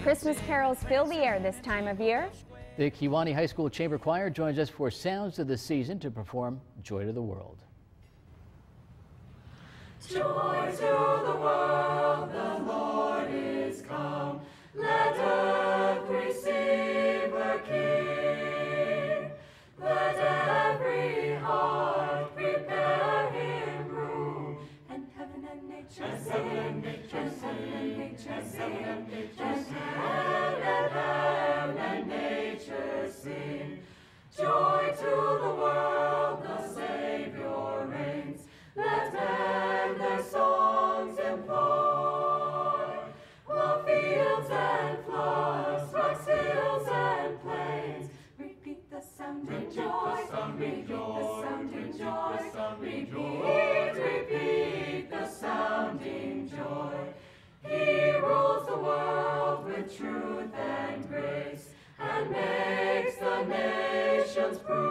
Christmas carols fill the air this time of year. The Kewanee High School Chamber Choir joins us for Sounds of the Season to perform Joy to the World. Joy to the world, the Lord is come. Let earth receive her King. Let every heart prepare him room. And heaven and nature sing. And heaven and nature sing. And heaven and nature sing. Joy to the world, the Savior reigns. Let men their songs employ, while fields and floods, rocks, hills and plains, repeat the sounding joy, repeat the sounding joy, repeat the sounding joy. He rules the world with truth and grace, and makes the nations prove